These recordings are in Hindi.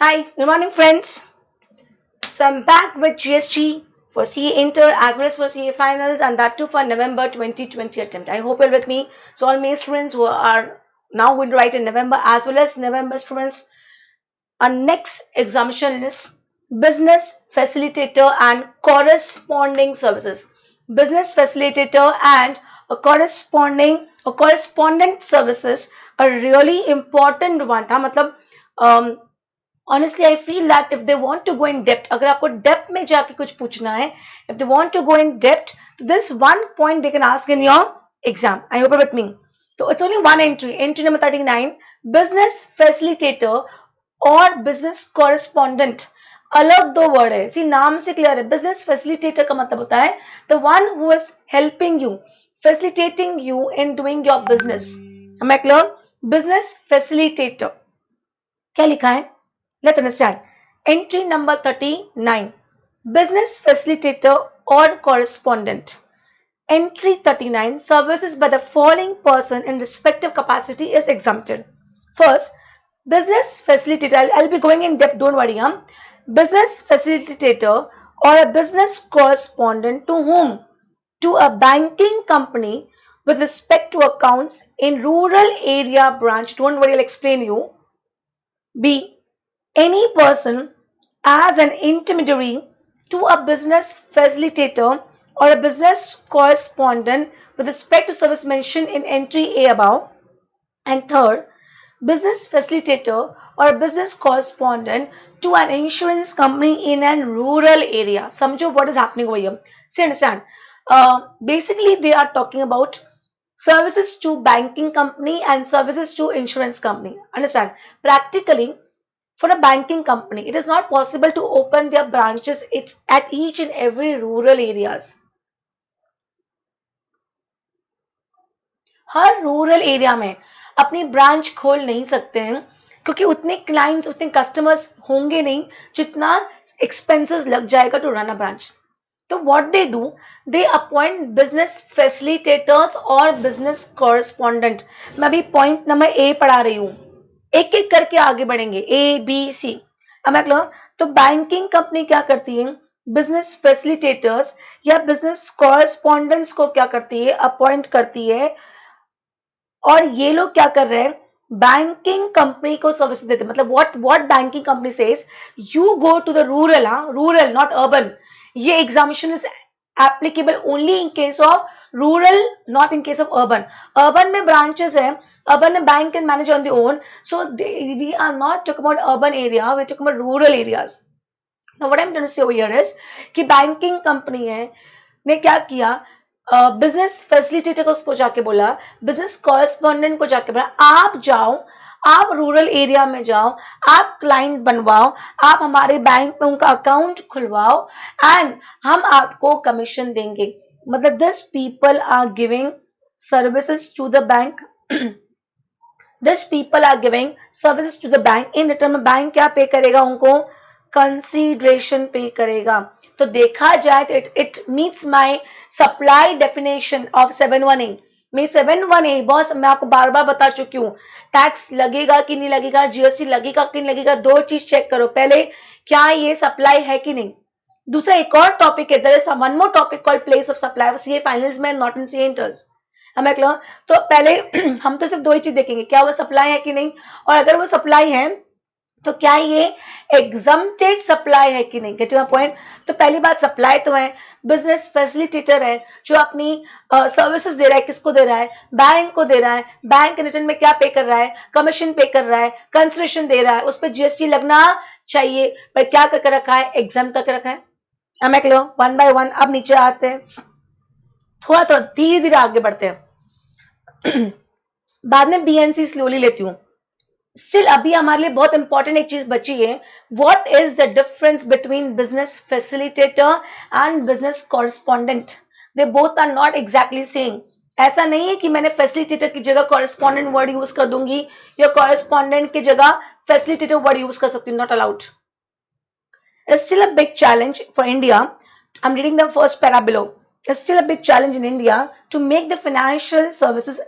Hi, good morning, friends. So I'm back with GST for CA Inter as well as for CA Finals, and that too for November 2020 attempt. I hope you're with me. So all May students who are now going to write in November as well as November students, our next examination is Business Facilitator and Corresponding Services. Business Facilitator and a correspondent services a really important one था मतलब honestly I feel that if they want to go in depth, अगर आपको depth में जाके कुछ पूछना है, if they want to go in depth, this one point they can ask in your exam. I hope you're with me. So it's only one entry number 39, business facilitator और business correspondent. अलग दो वर्ड है, सी नाम से क्लियर है. बिजनेस फैसिलिटेटर का मतलब होता है the one who is helping you, facilitating you in doing your business. हमें क्लियर? बिजनेस फैसिलिटेटर क्या लिखा है? Let's understand. Entry number 39. Business facilitator or correspondent. Entry 39. Services by the following person in respective capacity is exempted. First, business facilitator. I'll be going in depth, don't worry. Business facilitator or a business correspondent to whom? To a banking company with respect to accounts in rural area branch. Don't worry, I'll explain you. B. Any person as an intermediary to a business facilitator or a business correspondent with respect to service mentioned in entry A above. And third, business facilitator or a business correspondent to an insurance company in a rural area. Samjho what is happening over here. See, understand. Basically, they are talking about services to banking company and services to insurance company. Understand? Practically, for a banking company, it is not possible to open their branches at each and every rural areas. Her rural area में अपनी ब्रांच खोल नहीं सकते हैं क्योंकि उतने क्लाइंट्स उतने कस्टमर्स होंगे नहीं जितना एक्सपेंसेस लग जाएगा टू रन अ ब्रांच. तो what they do, they appoint business facilitators और बिजनेस कॉरेस्पॉन्डेंट. मैं अभी पॉइंट नंबर ए पढ़ा रही हूँ, एक एक करके आगे बढ़ेंगे ए बी सी. अब मैं तो बैंकिंग कंपनी क्या करती है? बिजनेस फैसिलिटेटर्स या बिजनेस कॉरेस्पॉन्डेंट्स को क्या करती है? अपॉइंट करती है. और ये लोग क्या कर रहे हैं? बैंकिंग कंपनी को सर्विस देते हैं. मतलब what banking company says, you go to the rural, rural not urban. ये examination is applicable only in case of rural, not in case of urban. Urban में ब्रांचेस है, urban bank can manage on their own, so we are not talking about urban area, we're talking about rural areas. Now what I'm trying to say over here is कि banking company है ने क्या किया, बिजनेस फैसिलिटेटर को उसको जाके बोला, बिजनेस कॉरेस्पॉन्डेंट को जाके बोला, आप जाओ, आप रूरल एरिया में जाओ, आप क्लाइंट बनवाओ, आप हमारे बैंक में उनका अकाउंट खुलवाओ एंड हम आपको कमीशन देंगे. मतलब this people are giving services to the bank. These people are giving services to the bank. In return में बैंक क्या पे करेगा उनको? कंसीडरेशन पे करेगा. तो देखा जाए तो it meets my supply definition of 7(1)(a. मैं 7(1)(a बॉस मैं आपको बार बार बता चुकी हूँ, टैक्स लगेगा कि नहीं लगेगा, जीएसटी लगेगा कि नहीं लगेगा, दो चीज चेक करो. पहले क्या ये सप्लाई है कि नहीं. दूसरा एक और टॉपिक है, there is one more topic called place of supply. CA finals में, नॉट इन सीए इंटर्स. हमें क्लियर? तो पहले हम तो सिर्फ दो ही चीज देखेंगे, क्या वो सप्लाई है कि नहीं, और अगर वो सप्लाई है तो क्या ये एग्जम्प्टेड सप्लाई है कि नहीं. Gate my point. तो पहली बात सप्लाई तो है, बिजनेस फैसिलिटेटर है जो अपनी सर्विसेज दे रहा है. किसको दे रहा है? बैंक को दे रहा है. बैंक रिटर्न में क्या पे कर रहा है? कमीशन पे कर रहा है, कंसेशन दे रहा है, उस पर जीएसटी लगना चाहिए, पर क्या करके रखा है? एग्जाम करके रखा है. हमें क्लियर? वन बाय वन अब नीचे आते हैं, थोड़ा थोड़ा धीरे धीरे आगे बढ़ते हैं. बाद में बीएनसी स्लोली लेती हूँ. स्टिल अभी हमारे लिए बहुत इंपॉर्टेंट एक चीज बची है. What is the difference between business facilitator and business correspondent? They both are not exactly same. ऐसा नहीं है कि मैंने फैसिलिटेटर की जगह कॉरेस्पॉन्डेंट वर्ड यूज कर दूंगी या कॉरेस्पॉन्डेंट की जगह फैसिलिटेटर वर्ड यूज कर सकती हूँ. Not allowed. It's still a big challenge for India. I'm reading the first para below. It's still a big challenge in India to make the financial services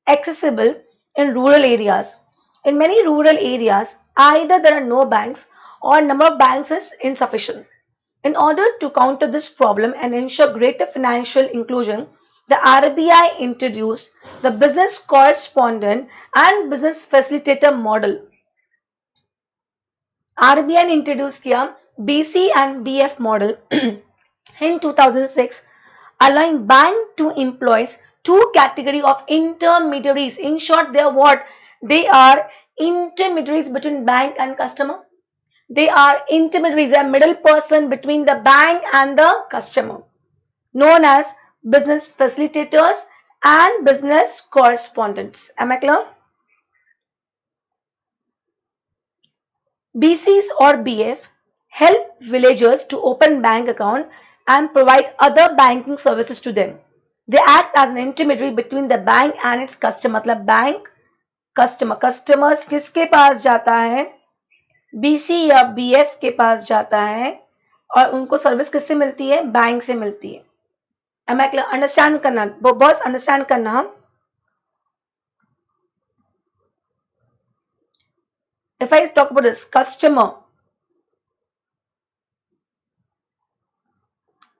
accessible in rural areas. In many rural areas, either there are no banks or number of banks is insufficient. In order to counter this problem and ensure greater financial inclusion, the RBI introduced the business correspondent and business facilitator model. RBI ने इंट्रोड्यूस किया BC and BF model in 2006, allowing bank to employ two category of intermediaries. In short, they are what? They are intermediaries between bank and customer. They are intermediaries, a middle person between the bank and the customer, known as business facilitators and business correspondents. Am I clear? BCs or BF help villagers to open bank account and provide other banking services to them. They act as an intermediary between the bank and its customer. मतलब बैंक कस्टमर्स किसके पास जाता है? BC या BF के पास जाता है और उनको सर्विस किससे मिलती है? बैंक से मिलती है. Am I clear? अंडरस्टैंड करना, बॉस अंडरस्टैंड करना. If I talk about this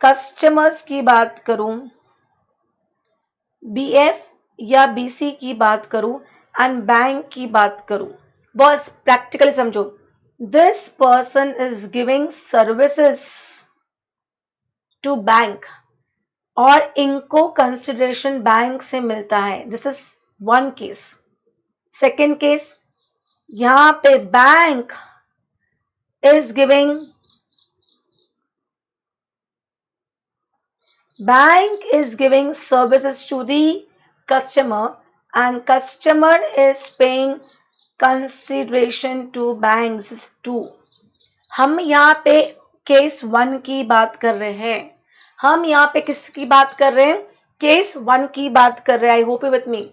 customers की बात करूं, BF या BC की बात करूं एंड बैंक की बात करूं, बॉस प्रैक्टिकली समझो. This person is giving services to bank और इनको कंसिडरेशन बैंक से मिलता है. This is one case. Second case, यहां पे bank is giving services to the customer and customer is paying consideration to banks. This is 2. हम यहाँ पे केस 1 की बात कर रहे हैं. हम यहाँ पे किसकी बात कर रहे हैं? केस 1 की बात कर रहे हैं. आई hope you with me.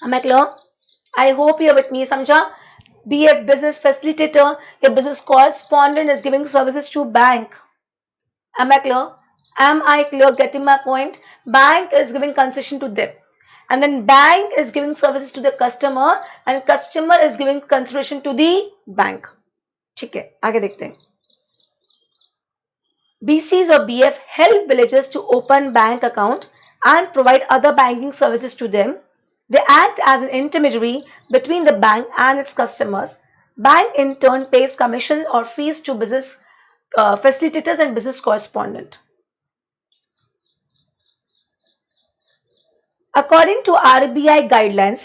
Am I clear? I hope you are with me. समझा? Be a business facilitator, a business correspondent is giving services to bank. Am I clear? Am I clear? Getting my point? Bank is giving concession to them, and then bank is giving services to the customer, and customer is giving consideration to the bank. ठीक है, आगे देखते हैं. BCs or BF help villagers to open bank account and provide other banking services to them. They act as an intermediary between the bank and its customers. Bank in turn pays commission or fees to business facilitators and business correspondent. According to RBI guidelines,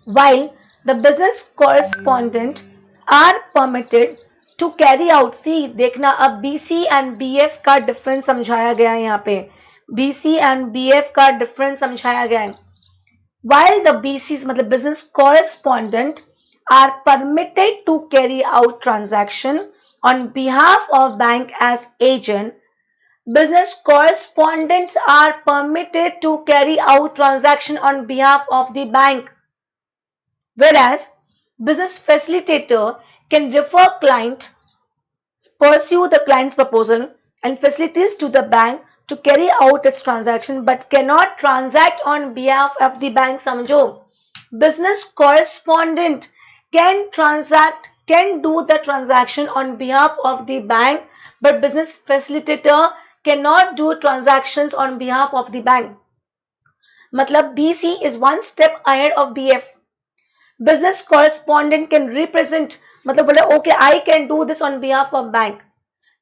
while the business correspondent are permitted to carry out, see देखना अब BC and BF का difference समझाया गया है यहाँ पे. BC and BF का difference समझाया गया है. While the BCs मतलब business correspondent are permitted to carry out transaction on behalf of bank as agent, business correspondents are permitted to carry out transaction on behalf of the bank, whereas business facilitator can refer client, pursue the client's proposal and facilities to the bank to carry out its transaction but cannot transact on behalf of the bank. समझो, business correspondent can do the transaction on behalf of the bank, but business facilitator cannot do transactions on behalf of the bank. मतलब BC is one step ahead of BF. Business correspondent can represent, मतलब बोले okay, I can do this on behalf of bank.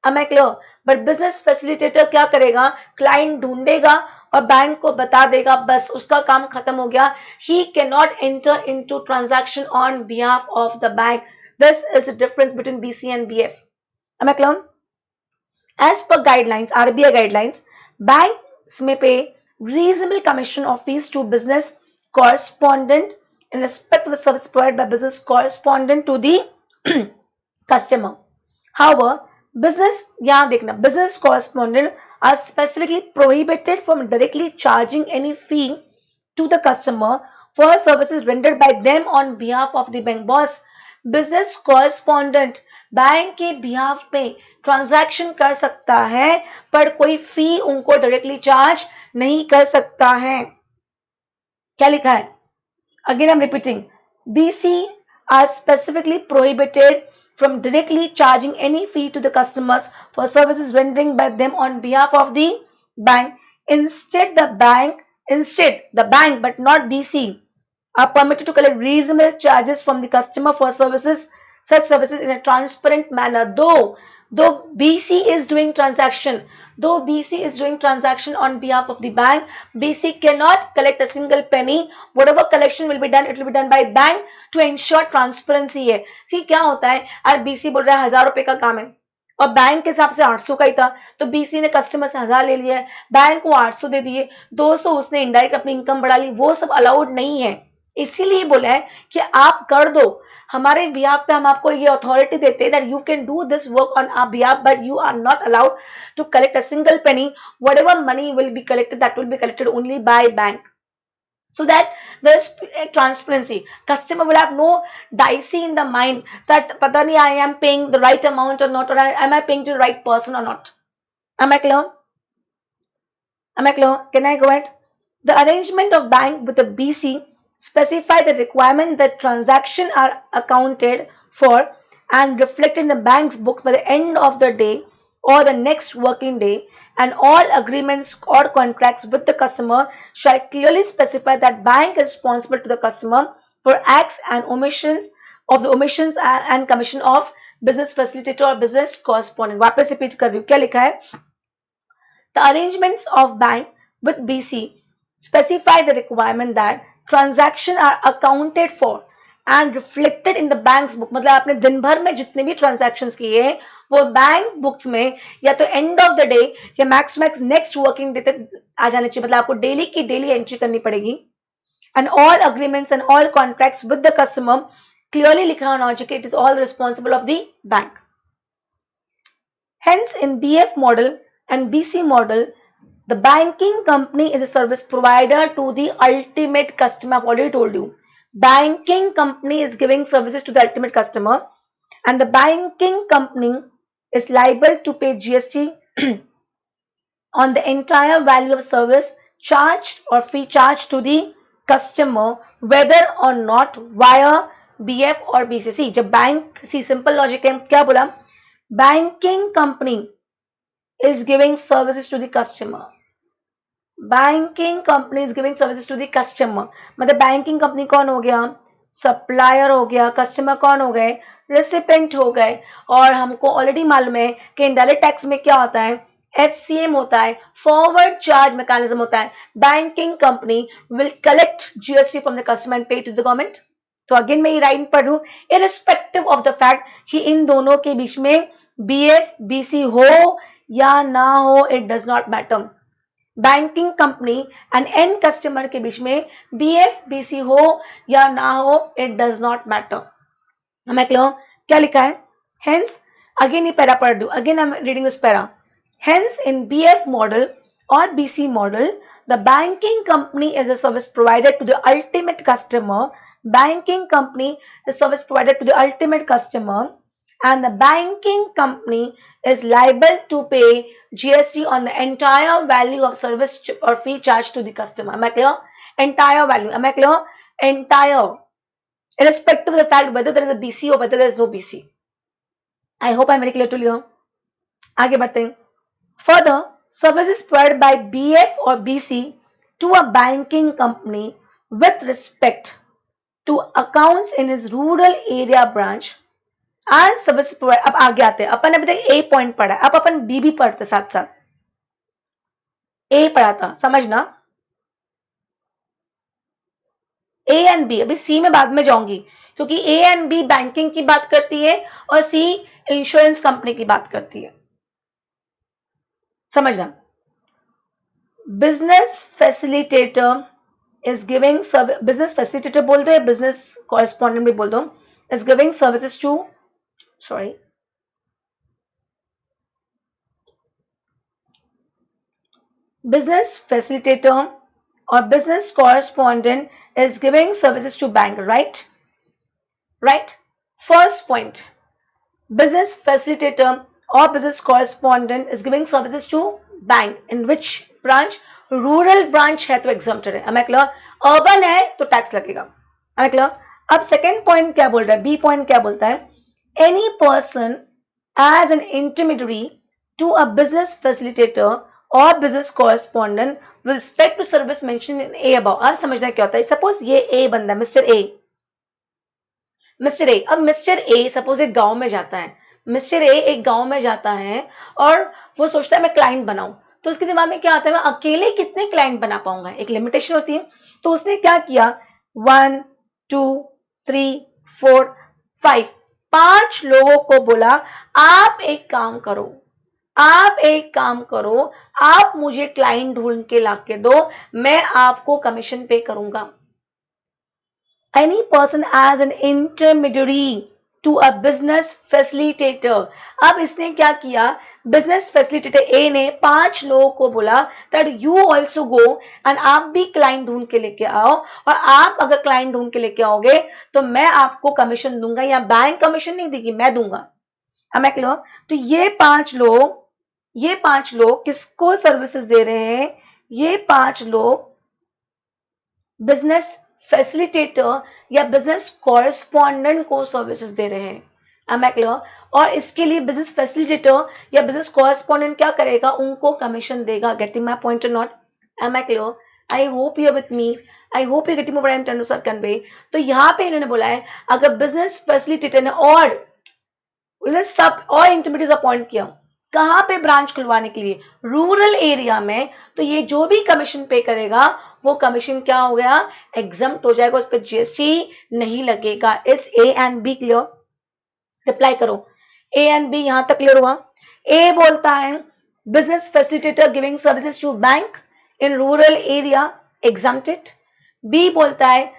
Am I clear? But business facilitator क्या करेगा? Client ढूंढेगा और बैंक को बता देगा, बस उसका काम खत्म हो गया. He cannot enter into transaction on behalf of the bank. This is the difference between BC and BF. Am I clear? As per guidelines, RBI guidelines, banks may pay reasonable commission or fees to business correspondent in respect to the service provided by business correspondent to the customer. However, business correspondent are specifically prohibited from directly charging any fee to the customer for services rendered by them on behalf of the bank. Boss, business correspondent bank के बिहाफ पे ट्रांजैक्शन कर सकता है पर कोई फी उनको डायरेक्टली चार्ज नहीं कर सकता है. क्या लिखा है? Again I'm repeating, BC are specifically prohibited from directly charging any fee to the customers for services rendering by them on behalf of the bank. Instead the bank but not BC are permitted to collect reasonable charges from the customer for such services in a transparent manner. Though BC is doing transaction, though BC is doing transaction on behalf of the bank, BC cannot collect a single penny. Whatever collection will be done, it will be done by bank to ensure transparency है. See क्या होता है, यार BC बोल रहा है 1000 रुपए का काम है और बैंक के हिसाब से 800 का ही था, तो BC ने कस्टमर से 1000 ले लिया है, बैंक को 800 दे दिए, 200 उसने इनडायरेक्ट अपनी इनकम बढ़ा ली, वो सब अलाउड नहीं है. इसीलिए बोला है कि आप कर दो हमारे बिहाफ पे, हम आपको ये अथॉरिटी देते हैं that you can do this work on our behalf, but you are not allowed to collect a single penny. Whatever money will be collected, that will be collected only by bank, so that there is transparency. Customer will have no dicey in the mind that pata nahi I am paying the right amount or not, or am I paying to the right person or not. Am I clear? Can I go ahead? The arrangement of bank with the BC specify the requirement that transactions are accounted for and reflected in the bank's books by the end of the day or the next working day, and all agreements or contracts with the customer shall clearly specify that bank is responsible to the customer for acts and omissions and commission of business facilitator or business correspondent. वापस रिपीट कर रही हूँ, क्या लिखा है? The arrangements of bank with BC specify the requirement that transactions are accounted for and reflected in the bank's book. मतलब आपने दिन भर में जितने भी transactions किए वो बैंक बुक्स में या तो एंड ऑफ द डे या मैक्स नेक्स्ट वर्किंग डे तक आ जाने चाहिए. मतलब आपको डेली की डेली एंट्री करनी पड़ेगी. And all agreements and all contracts with the customer clearly लिखा होना चाहिए कि it is all responsible of the bank. Hence, in BF model and BC model, the banking company is a service provider to the ultimate customer. I've already told you. Banking company is giving services to the ultimate customer, and the banking company is liable to pay GST on the entire value of service charged or fee charged to the customer, whether or not via BF or BCC. जब बैंक सी सिंपल लॉजिक है, क्या बोला? Banking company is giving services to the customer. Banking company is giving services to the customer. मतलब बैंकिंग कंपनी कौन हो गया? सप्लायर हो गया. कस्टमर कौन हो गए? रेसिपेंट हो गए. और हमको ऑलरेडी मालूम है कि इनडायरेक्ट टैक्स में क्या होता है? FCM होता है, फॉरवर्ड चार्ज मैकेनिज्म होता है. Banking company will collect GST from the customer and पे टू द गवर्नमेंट. तो अगेन मैं ये राइट पढ़ लूं, इररिस्पेक्टिव ऑफ द फैक्ट कि इन दोनों के बीच में BF BC हो या ना हो, it does not matter. Banking company and and customer के बीच में BF BC हो या ना हो, इट डज नॉट मैटर. मैं क्लियर? क्या लिखा है? हेंस अगेन ये पैरा पढ़ दूं. Again I am reading this para. Hence in BF model or BC model, the banking company is a service provided to the ultimate customer. Banking company is service provided to the ultimate customer, and the banking company is liable to pay GST on the entire value of service or fee charged to the customer. Am I clear? Entire value. Am I clear? Entire. Irrespective of the fact whether there is a BC or whether there is no BC. I hope I'm very clear to you. आगे बढ़ते हैं. Further, services provided by BF or BC to a banking company with respect to accounts in his rural area branch and service provider. अब आगे आते हैं. अपन अभी तक A पॉइंट पढ़ा है, अब अपन B भी पढ़ते साथ साथ. A पढ़ा था, समझना. A एंड B, अभी C में बाद में जाऊंगी क्योंकि A एंड B बैंकिंग की बात करती है और C इंश्योरेंस कंपनी की बात करती है. समझना. Business facilitator is giving business facilitator बोल दो या business correspondent भी बोल दो, is giving services to, sorry, business facilitator or business correspondent is giving services to bank, right? First point, business facilitator or business correspondent is giving services to bank. In which branch? Rural branch है तो एग्जम्प्टेड है. हमें क्लियर? अर्बन है तो टैक्स लगेगा. हमें क्लियर? अब सेकेंड पॉइंट क्या बोल रहा है? बी पॉइंट क्या बोलता है? any person as an intermediary to a business facilitator or business correspondent with respect to service mentioned in A above. अब समझना क्या होता है. सपोज ये A बंदा मिस्टर A, मिस्टर ए, अब मिस्टर ए सपोज एक गांव में जाता है, मिस्टर ए एक गांव में जाता है और वो सोचता है मैं क्लाइंट बनाऊं. तो उसके दिमाग में क्या आता है, मैं अकेले कितने क्लाइंट बना पाऊंगा, एक लिमिटेशन होती है. तो उसने क्या किया, 1 2 3 4 5 5 लोगों को बोला आप एक काम करो, आप एक काम करो, आप मुझे क्लाइंट ढूंढ के लाके दो, मैं आपको कमीशन पे करूंगा. any person as an intermediary to a business facilitator. अब इसने क्या किया, बिजनेस फैसिलिटेटर ए ने 5 लोगों को बोला that you also go and आप भी क्लाइंट ढूंढ के लेके आओ, और आप अगर क्लाइंट ढूंढ के लेके आओगे तो मैं आपको कमीशन दूंगा, या बैंक कमीशन नहीं देगी, मैं दूंगा. मैं क्लियर. तो ये पांच लोग किसको सर्विसेज दे रहे हैं, ये 5 लोग बिजनेस फैसिलिटेटर या बिजनेस कॉरेस्पॉन्डेंट को सर्विसेज दे रहे हैं. Am I clear? और इसके लिए बिजनेस फैसिलिटेटर या बिजनेस कॉरेस्पॉन्डेंट क्या करेगा, उनको कमीशन देगा. गेटिंग माय पॉइंट और not? Am I clear? I hope you are with me, I hope you getting what I am trying to convey. तो यहाँ पे इन्होंने बोला है अगर बिजनेस फैसिलिटेटर ने और सब और इंटरमीडिएट अपॉइंट किया, कहाँ पे ब्रांच खुलवाने के लिए, रूरल एरिया में, तो ये जो भी कमीशन पे करेगा वो कमीशन क्या हो गया, एग्जम्प्ट हो जाएगा, उस पर जीएसटी नहीं लगेगा. Is A and B clear? Reply करो. ए एंड बी यहां तक क्लियर हुआ? ए बोलता है business facilitator giving services to bank in rural area exempted. B बोलता है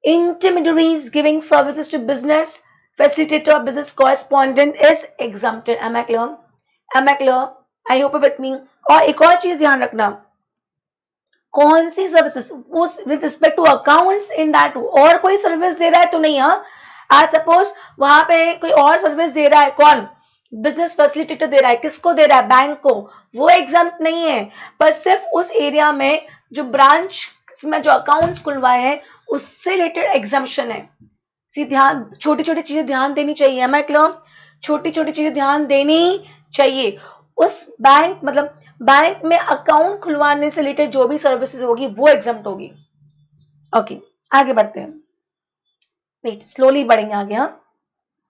intermediaries giving services to business facilitator business correspondent is exempted. Am I clear? Am I clear? I hope you're with me. और एक और चीज ध्यान रखना, कौन सी सर्विसेज, उस with respect to accounts in that, और कोई सर्विस दे रहा है तो नहीं. हाँ, आज सपोज वहां पे कोई और सर्विस दे रहा है, कौन, बिजनेस फैसिलिटेटर दे रहा है, किसको दे रहा है, बैंक को, वो एग्जाम्प्ट नहीं है, पर सिर्फ उस एरिया में जो ब्रांच में जो अकाउंट्स खुलवाए हैं उससे रिलेटेड एग्जाम्पशन है. सी ध्यान, छोटी छोटी चीजें ध्यान देनी चाहिए. मैं क्लियर? छोटी छोटी चीजें ध्यान देनी चाहिए. उस बैंक मतलब बैंक में अकाउंट खुलवाने से रिलेटेड जो भी सर्विसेज होगी वो एग्जाम्प्ट होगी. ओके, आगे बढ़ते हैं. वेट, स्लोली बढ़ेंगे आगे. हाँ,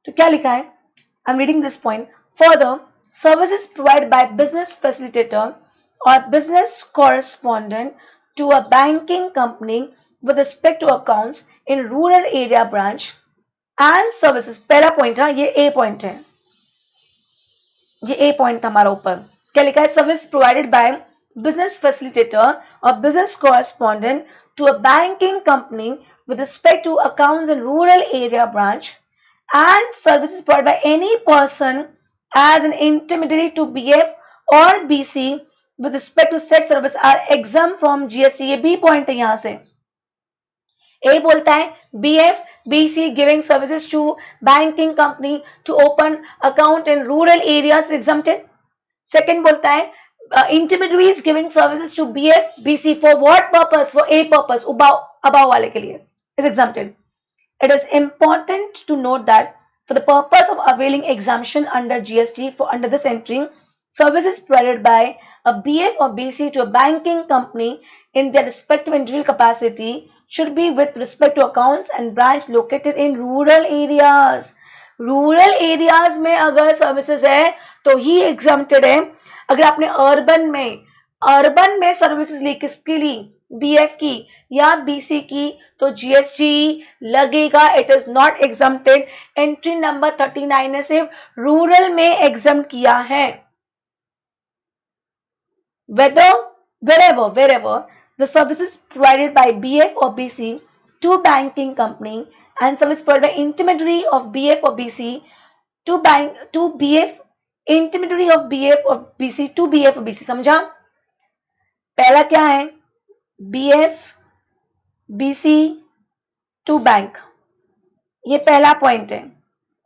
तो क्या लिखा है, I am reading this point. Further, services provide by business facilitator और business correspondent to a banking company with respect to accounts in rural area branch and services. पहला पॉइंट है, ये ए पॉइंट है, ये ए पॉइंट था हमारा ऊपर. क्या लिखा है, service provided by business facilitator और business correspondent to a banking company with respect to accounts in rural area branch and services provided by any person as an intermediary to BF or BC with respect to said service are exempt from GST. ये बी पॉइंट है. यहां से ए बोलता है BF BC giving services to banking company to open account in rural areas exempted. Second बोलता है intermediaries giving services to BF BC for what purpose, for a purpose, above वाले के लिए is exempted. It is important to note that for the purpose of availing exemption under GST for under this entry, services provided by a BF or BC to a banking company in their respective individual capacity should be with respect to accounts and branch located in rural areas. Rural areas में अगर सर्विसेज है तो ही एग्जम्प्टेड है. अगर आपने अर्बन में सर्विसेज ली, किसकी ली, बीएफ की या बीसी की, तो जीएसटी लगेगा. It is not exempted. Entry number 39 ने सिर्फ रूरल में एग्जम्प्ट किया है. wherever the services provided by BF or BC to banking company and service provided by intermediary of BF or BC to BF, intermediary of BF or BC to BF or BC. समझा? पहला क्या है, BF BC टू बैंक, ये पहला पॉइंट है.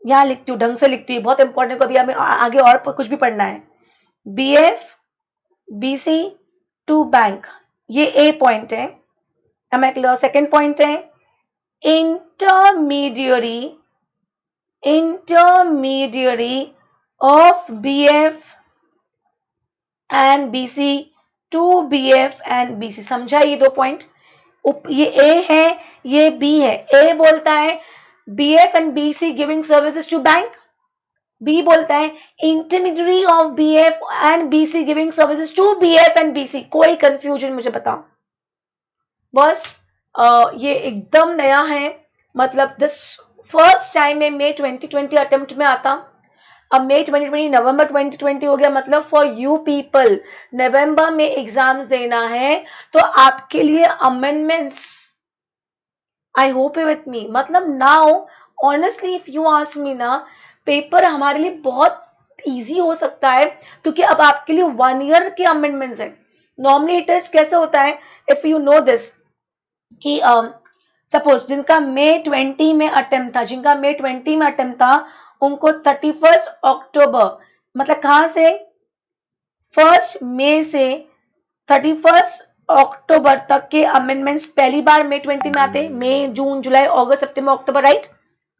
यहां लिखती हूँ, ढंग से लिखती हूँ, बहुत इंपॉर्टेंट. अभी हमें आगे और कुछ भी पढ़ना है. BF BC टू बैंक, ये ए पॉइंट है. सेकेंड पॉइंट है intermediary intermediary of BF and BC to BF and BC। समझा ये दो पॉइंट? ये A है, ये B है। A बोलता है BF and BC giving services to bank, B बोलता है intermediary of BF and BC giving services to BF and BC। कोई कंफ्यूजन मुझे बताओ बस। ये एकदम नया है, मतलब दिस फर्स्ट टाइम में May 2020 अटेम्प्ट में आता। अब May 2020 नवंबर 2020 हो गया, मतलब फॉर यू पीपल नवंबर में एग्जाम्स देना है, तो आपके लिए amendments, I hope you with me, मतलब now honestly if you ask me ना, पेपर हमारे लिए बहुत इजी हो सकता है, क्योंकि अब आपके लिए 1 ईयर के अमेंडमेंट्स है। नॉर्मली इट इज कैसे होता है, इफ यू नो दिस कि सपोज जिनका May 20 में अटेम्प्ट था, जिनका May 20 में अटेम्प्ट था, उनको 31 अक्टूबर, मतलब कहां से 1 मई से 31 अक्टूबर तक के अमेंडमेंट्स पहली बार May 20 में आते। मई, जून, जुलाई, अगस्त, सितंबर, अक्टूबर,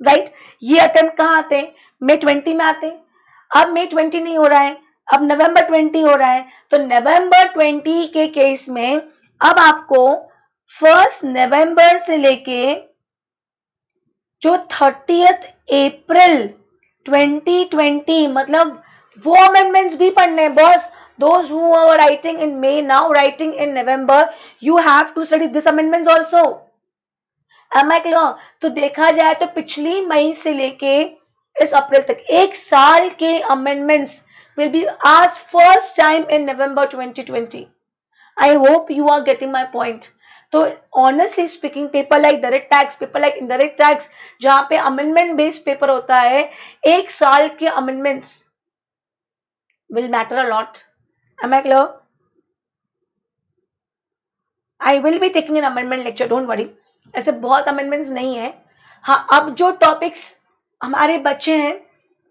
राइट। ये अटेम्प्ट कहाँ आते हैं? May 20 में आते। अब May 20 नहीं हो रहा है, अब नवंबर 20 हो रहा है, तो नवंबर 20 के केस में अब आपको 1 नवंबर से लेके जो 30 अप्रैल 2020, मतलब वो अमेंडमेंट्स भी पढ़ने हैं boss. Those who are writing in May now writing in November, you have to study this amendments also. Am I clear? तो देखा जाए तो पिछली मई से लेके इस अप्रैल तक 1 साल के amendments will be asked first time in November 2020. I hope you are getting my point. तो honestly speaking paper like direct tax, paper like indirect tax, जहां पे अमेंडमेंट बेस्ड पेपर होता है, 1 साल के amendments will matter a lot. Am I clear? I will be taking an amendment lecture, don't worry. ऐसे बहुत अमेंडमेंट्स नहीं है। हाँ, अब जो टॉपिक्स हमारे बच्चे हैं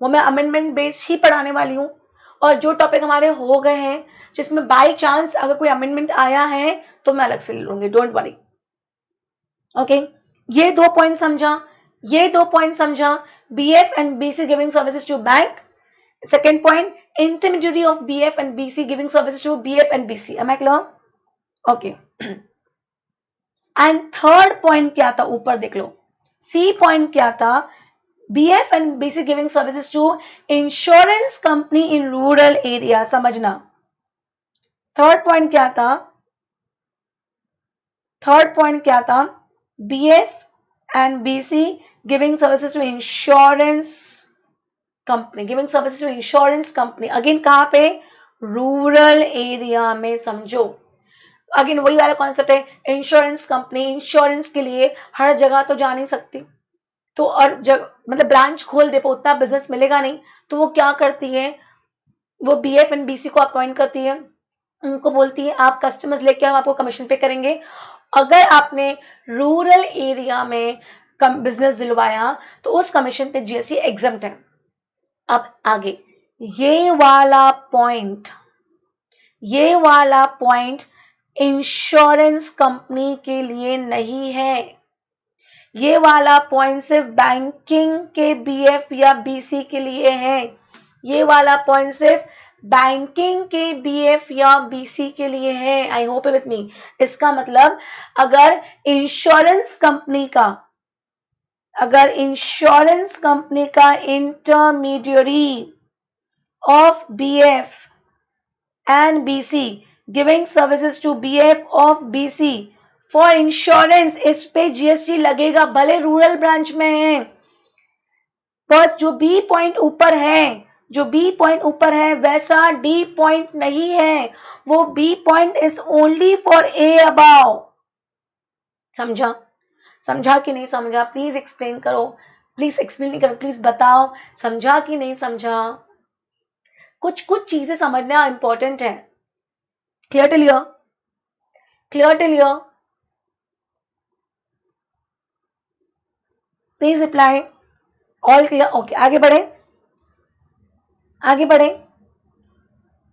वो मैं अमेंडमेंट बेस्ड ही पढ़ाने वाली हूँ, और जो टॉपिक हमारे हो गए हैं जिसमें बाय चांस अगर कोई अमेंडमेंट आया है तो मैं अलग से ले लूंगी, डोंट वरी। ओके, ये 2 पॉइंट समझा, ये 2 पॉइंट समझा। BF and BC giving services to bank. Second point, intermediary of BF and BC giving services to BF and BC. Am I clear? Okay. And third point क्या था, ऊपर देख लो, C point क्या था, BF and BC giving services to insurance company in rural area। समझना, थर्ड पॉइंट क्या था, थर्ड पॉइंट क्या था, BF and BC giving services to insurance company, giving services to insurance company। Again कहां पे, रूरल एरिया में। समझो अगेन वही वाला कॉन्सेप्ट है, इंश्योरेंस कंपनी इंश्योरेंस के लिए हर जगह तो जा नहीं सकती, तो और मतलब ब्रांच खोल दे पर उतना बिजनेस मिलेगा नहीं, तो वो क्या करती है, वो BF एंड BC को अपॉइंट करती है, उनको बोलती है आप कस्टमर्स लेके हम आपको कमीशन पे करेंगे। अगर आपने रूरल एरिया में बिजनेस दिलवाया तो उस कमीशन पे GST एग्जम्प्ट है। अब आगे ये वाला पॉइंट इंश्योरेंस कंपनी के लिए नहीं है, ये वाला पॉइंट सिर्फ बैंकिंग के BF या BC के लिए है, ये वाला पॉइंट सिर्फ बैंकिंग के BF या BC के लिए है। I hope with me. इसका मतलब अगर इंश्योरेंस कंपनी का intermediary of BF and BC giving services to BF of BC for insurance, इस पे GST लगेगा, भले रूरल ब्रांच में है। बस जो B पॉइंट ऊपर है वैसा D पॉइंट नहीं है, वो B point is only for A above. समझा कि नहीं समझा? प्लीज एक्सप्लेन करो, प्लीज एक्सप्लेन नहीं करो, प्लीज बताओ समझा कि नहीं समझा। कुछ चीजें समझना इंपॉर्टेंट है। Clear till here? Please reply all clear. Okay, आगे बढ़े।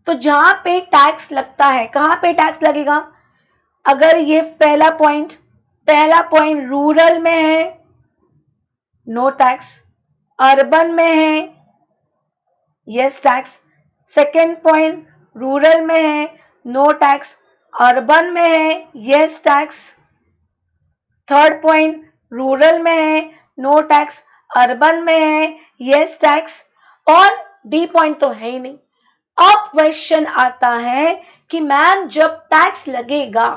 तो जहां पे टैक्स लगता है, कहां पे टैक्स लगेगा? अगर ये पहला पॉइंट रूरल में है, नो टैक्स। अर्बन में है, yes tax. Second point, rural में है, नो टैक्स। अर्बन में है, yes tax. Third point, rural में है, नो टैक्स। अर्बन में है, यस टैक्स। और डी पॉइंट तो है ही नहीं। अब क्वेश्चन आता है कि मैम जब टैक्स लगेगा,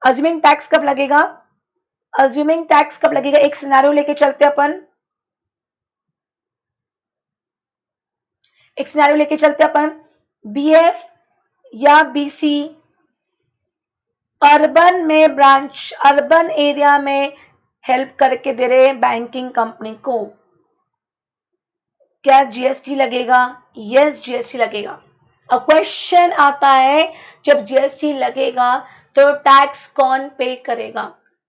अज्यूमिंग टैक्स कब लगेगा, अज्यूमिंग टैक्स कब लगेगा, एक सिनेरियो लेके चलते अपन, एक सिनेरियो लेके चलते अपन। बीएफ या बीसी अर्बन में ब्रांच, अर्बन एरिया में हेल्प करके दे रहे बैंकिंग कंपनी को, क्या जीएसटी लगेगा? यस, जीएसटी लगेगा। अब क्वेश्चन आता है जब जीएसटी लगेगा तो टैक्स कौन पे करेगा?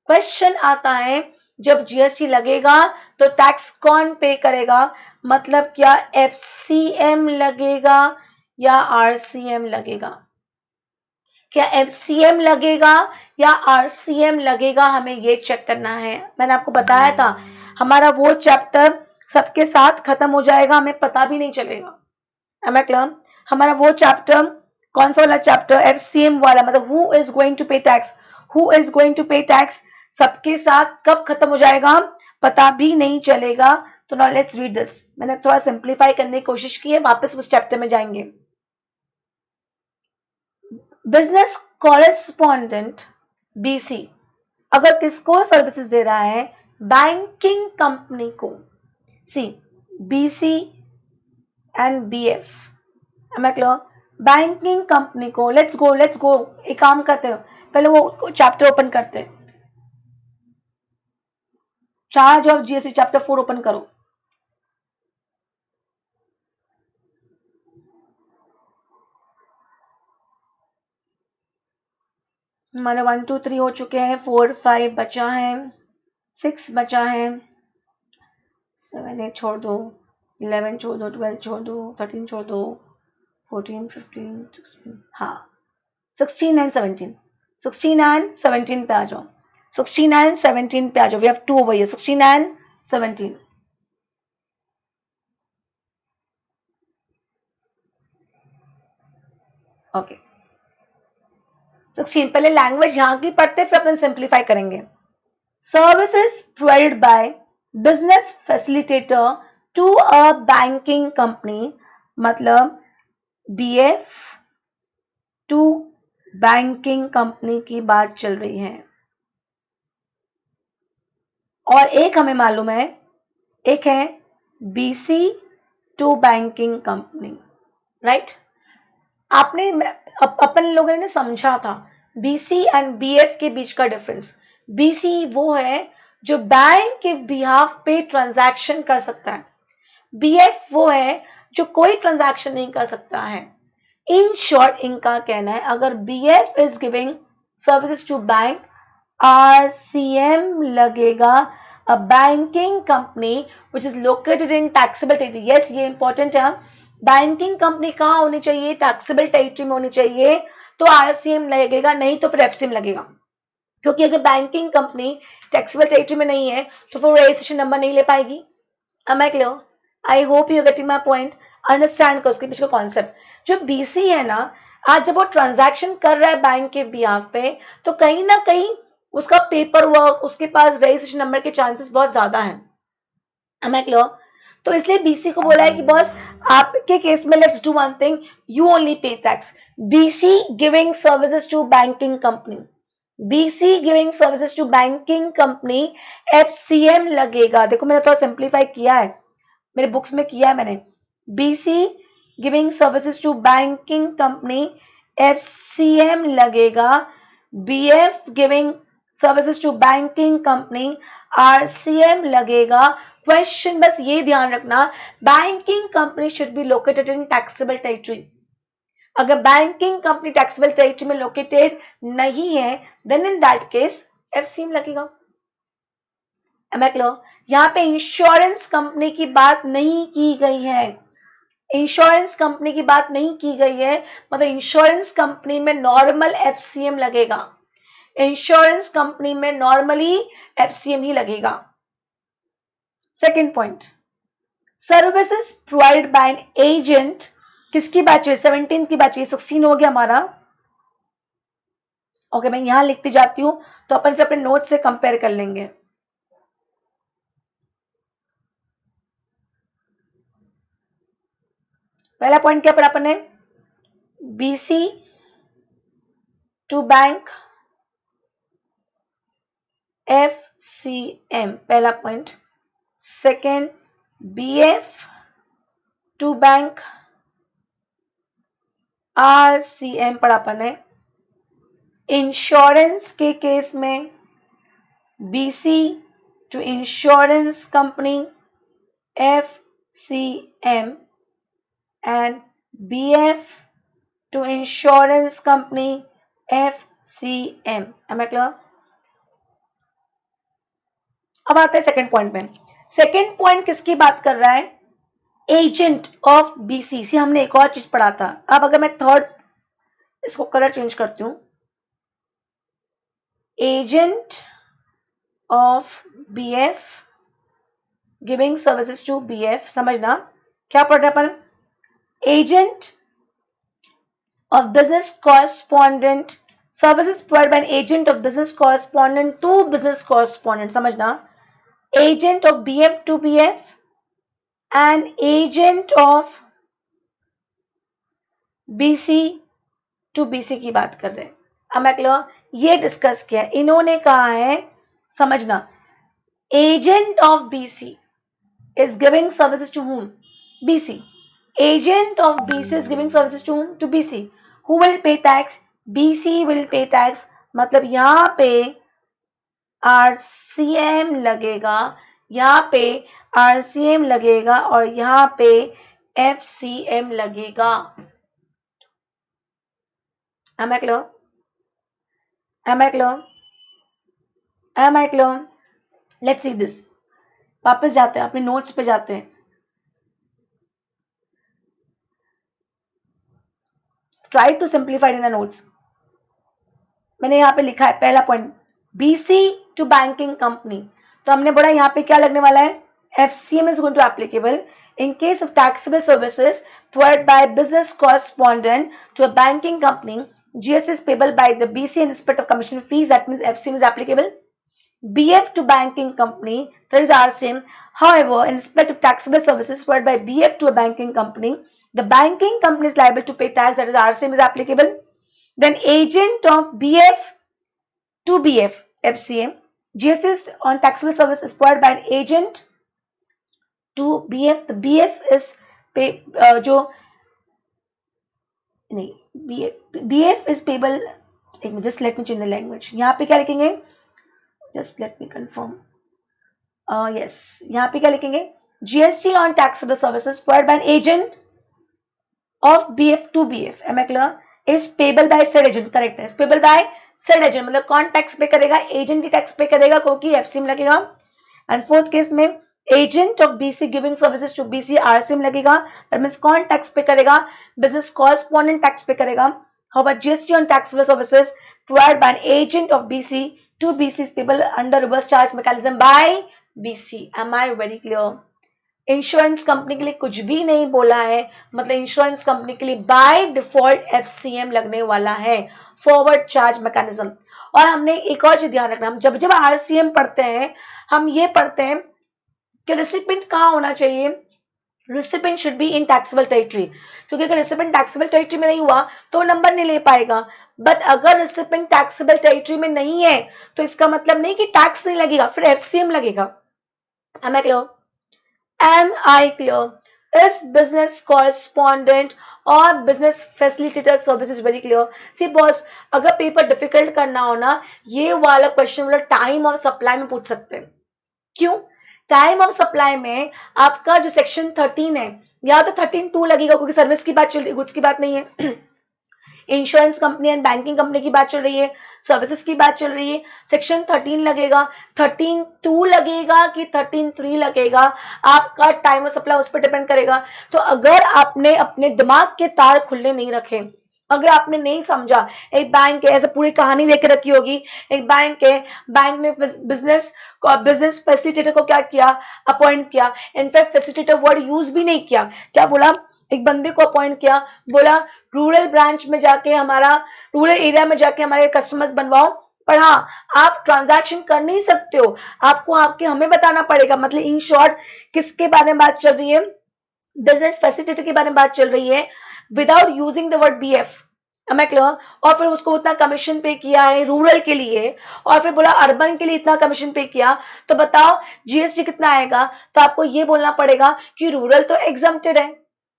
क्वेश्चन आता है जब जीएसटी लगेगा तो टैक्स कौन पे करेगा? मतलब क्या एफसीएम लगेगा या आरसीएम लगेगा? क्या एफसीएम लगेगा या आरसीएम लगेगा? हमें ये चेक करना है। मैंने आपको बताया था हमारा वो चैप्टर सबके साथ खत्म हो जाएगा, हमें पता भी नहीं चलेगा। Am I clear? हमारा वो चैप्टर कौन सा वाला चैप्टर? एफसीएम वाला, मतलब who is going to pay tax, who is going to pay tax सबके साथ कब खत्म हो जाएगा पता भी नहीं चलेगा। तो नाउ लेट्स रीड दिस। मैंने थोड़ा सिंप्लीफाई करने की कोशिश की है, वापस उस चैप्टर में जाएंगे। बिजनेस कॉरेस्पॉन्डेंट बीसी अगर किसको सर्विसेज दे रहा है? बैंकिंग कंपनी को। C BC and BF, am I clear? Banking company को, लेट्स गो एक काम करते हो, पहले वो चैप्टर ओपन करते हैं, charge of GST chapter 4 open करो। हमारे 1 2 3 हो चुके हैं, 4 5 बचा है, 6 बचा है, 7 8 छोड़ दो, 11 छोड़ दो, 12 छोड़ दो, 13 छोड़ दो, 14 15 16, हाँ 16 एंड 17, 16 एंड 17 पे आ जाओ, 16 एंड 17 पे आ जाओ। We have 2 over here, 16 and 17। Okay 16 पहले लैंग्वेज यहां की पढ़ते फिर अपन सिंप्लीफाई करेंगे। Services provided by business facilitator to a banking company, मतलब बीएफ टू बैंकिंग कंपनी की बात चल रही है। और एक हमें मालूम है, एक है BC to banking company, right? आपने अपन लोगों ने समझा था बीसी एंड बीएफ के बीच का डिफरेंस। बीसी वो है जो बैंक के बिहाफ पे ट्रांजैक्शन कर सकता है, बीएफ वो है जो कोई ट्रांजैक्शन नहीं कर सकता है। इन शॉर्ट इनका कहना है अगर BF is giving services to bank, RCM लगेगा। A banking company which is located in taxable territory, yes ये इंपॉर्टेंट है। बैंकिंग कंपनी कहाँ होनी चाहिए? टैक्सेबल टेरिटरी में होनी चाहिए, तो आरसीएम लगेगा, नहीं तो फिर एफसीएम लगेगा। क्योंकि अगर बैंकिंग कंपनी टैक्सेबल टेरिटरी में नहीं है तो फिर रजिस्ट्रेशन नंबर नहीं ले पाएगी। Am I clear? I hope you getting my point. Understand कर उसके पीछे कॉन्सेप्ट। जो बीसी है ना, आज जब वो ट्रांजैक्शन कर रहा है बैंक के बिहाफ पे, तो कहीं ना कहीं उसका पेपर वर्क, उसके पास रजिस्ट्रेशन नंबर के चांसेस बहुत ज्यादा हैं। Am I clear? तो इसलिए बीसी को बोला है कि बॉस आपके केस में let's do one thing, you only pay tax. BC giving services to banking company, BC giving services to banking company, FCM लगेगा। देखो मैंने थोड़ा सिंप्लीफाई किया है, मेरे बुक्स में किया है मैंने। BC giving services to banking company, FCM लगेगा। BF giving services to banking company, RCM लगेगा। क्वेश्चन बस ये ध्यान रखना, banking company should be located in taxable territory. अगर बैंकिंग कंपनी टैक्सेबल टेरिटरी में लोकेटेड नहीं है, then in that case FCM लगेगा। यहाँ पे इंश्योरेंस कंपनी की बात नहीं की गई है, इंश्योरेंस कंपनी की बात नहीं की गई है, मतलब इंश्योरेंस कंपनी में नॉर्मल एफसीएम लगेगा, इंश्योरेंस कंपनी में नॉर्मली एफसीएम ही लगेगा। Second point, services provide bye an agent, किसकी बात चाहिए? 17 की बात चाहिए, 16 हो गया हमारा। ओके, मैं यहां लिखती जाती हूं तो अपन फिर अपने नोट से कंपेयर कर लेंगे। पहला पॉइंट क्या पढ़ा अपन ने? बीसी टू बैंक एफसीएम, पहला point. Second, BF to bank RCM पढ़ा अपन ने। इंश्योरेंस के केस में BC to insurance company FCM and BF to insurance company FCM. Am I clear? अब आते हैं सेकंड पॉइंट में। सेकंड पॉइंट किसकी बात कर रहा है? Agent of BC. हमने एक और चीज पढ़ा था। अब अगर मैं थर्ड, इसको कलर चेंज करती हूं, agent of BF giving services to BF, समझना क्या पढ़ रहे अपन? Agent of business correspondent, services provided by an agent of business correspondent to business correspondent, समझना। agent of BF to BF and agent of BC to BC की बात कर रहे हैं। अब मैं क्लियर? ये डिस्कस किया, इन्होंने कहा है, समझना, agent of BC is giving services to whom? BC. Agent of BC is giving services to whom? To BC. Who will pay tax? BC will pay tax. मतलब यहां पे RCM लगेगा, यहां पे RCM लगेगा और यहां पे FCM लगेगा। Am I clear? Am I clear? Am I clear? Let's see this. वापस जाते हैं, अपने नोट्स पे जाते हैं। Try to simplify in the notes. मैंने यहाँ पे लिखा है पहला point, BC to banking company, तो हमने बोला यहाँ पे क्या लगने वाला है? FCM is going to applicable in case of taxable services provided by business correspondent to a banking company. GST is payable by the BC in respect of commission fees. That means FCM is applicable. BF to banking company, that is RCM. However, in respect of taxable services provided by BF to a banking company, the banking company is liable to pay tax, that is RCM is applicable. Then agent of BF to BF, FCM. GST is on taxable service is provided by an agent to BF. The BF is pay, जो नहीं, BF is payable. Just let me change the language. यहाँ पे क्या लिखेंगे? Just let me confirm. Yes, यहाँ पे क्या लिखेंगे? GST on taxable services provided by an agent of BF to BF. Am I clear? Is payable by said agent. Correct है. Is payable by said agent. मतलब कौन टैक्स पे करेगा? एजेंट ही टैक्स पे करेगा क्योंकि FCM लगेगा। एंड फोर्थ केस में agent of BC giving services to BC RCM लगेगा। दैट मींस कौन टैक्स पे करेगा? बिजनेस कॉरेस्पॉन्डेंट टैक्स पे करेगा। How about GST on taxable services provided by an agent of BC to BC is payable under reverse charge mechanism by BC. Am I very clear? Insurance company के लिए कुछ भी नहीं बोला है, मतलब इंश्योरेंस कंपनी के लिए बाय डिफॉल्ट FCM लगने वाला है, फॉरवर्ड चार्ज मैकेनिज्म। और हमने एक और चीज ध्यान रखना, हम जब जब RCM पढ़ते हैं हम ये पढ़ते हैं कि रिसिपेंट कहाँ होना चाहिए? Recipient should be in taxable territory, क्योंकि अगर रिसिपेंट टैक्सेबल टेरिटरी में नहीं हुआ तो नंबर नहीं ले पाएगा। बट अगर रिसिपेंट टैक्सेबल टेरिटरी में नहीं है तो इसका मतलब नहीं कि टैक्स नहीं लगेगा, फिर FCM लगेगा। Am I clear? Am I clear? Is business correspondent or business facilitator services very clear? See boss, अगर पेपर डिफिकल्ट करना हो ना, ये वाला क्वेश्चन वाला टाइम ऑफ सप्लाई में पूछ सकते हैं। क्यों? टाइम ऑफ सप्लाई में आपका जो सेक्शन 13 है, या तो 13(2) लगेगा क्योंकि सर्विस की बात चल रही है, गुड्स की बात नहीं है। Insurance company and banking company की बात चल रही है, सर्विसेज की बात चल रही है, सेक्शन 13 लगेगा। 13(2) लगेगा कि 13(3) लगेगा, आपका टाइम ऑफ सप्लाई उस पर डिपेंड करेगा। तो अगर आपने अपने दिमाग के तार खुले नहीं रखे अगर आपने नहीं समझा, एक बैंक है, ऐसे पूरी कहानी देख रखी होगी, एक बैंक है, बैंक ने बिजनेस फैसिलिटेटर को क्या किया, अपॉइंट किया। इनफैक्ट फैसिलिटेटर वर्ड यूज भी नहीं किया, क्या बोला, एक बंदे को अपॉइंट किया, बोला रूरल ब्रांच में जाके हमारा, रूरल एरिया में जाके हमारे कस्टमर्स बनवाओ। पर हाँ, आप ट्रांजैक्शन कर नहीं सकते हो, आपको आपके हमें बताना पड़ेगा। मतलब इन शॉर्ट किसके बारे में बात चल रही है, बिजनेस फैसिलिटेटर के बारे में बात चल रही है, without using the word BF. मैं क्लियर। और फिर उसको उतना कमीशन पे किया है रूरल के लिए, और फिर बोला अर्बन के लिए इतना कमीशन पे किया। तो बताओ जीएसटी कितना आएगा, तो आपको ये बोलना पड़ेगा कि रूरल तो एग्जम्प्टेड है,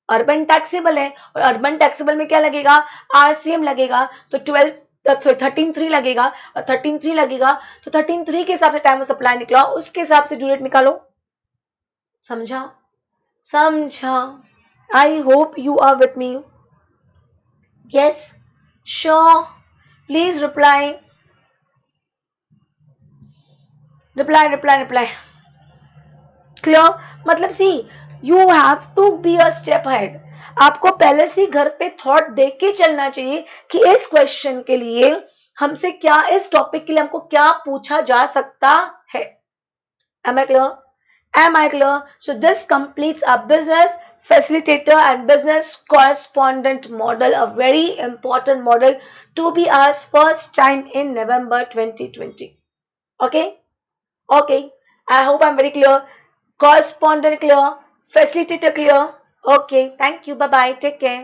अर्बन टैक्सेबल है, और अर्बन टैक्सेबल में क्या लगेगा, आरसीएम लगेगा, तो 13.3 लगेगा, और 13.3 लगेगा तो 13.3 के हिसाब से टाइम ऑफ सप्लाई निकला, उसके हिसाब से ड्यू डेट निकालो। समझा? समझा? I hope you are with me. Yes, sure. Please reply. Reply. Clear? मतलब सी, you have to be a step ahead. आपको पहले से घर पे थॉट दे के चलना चाहिए कि इस क्वेश्चन के लिए हमसे क्या, इस टॉपिक के लिए हमको क्या पूछा जा सकता है। Am I clear? Am I clear? So this completes our business facilitator and business correspondent model, a very important model to be asked first time in November 2020. Okay? Okay. I hope I'm very clear. Correspondent clear. Facilitator clear. Okay. Thank you. Bye-bye. Take care.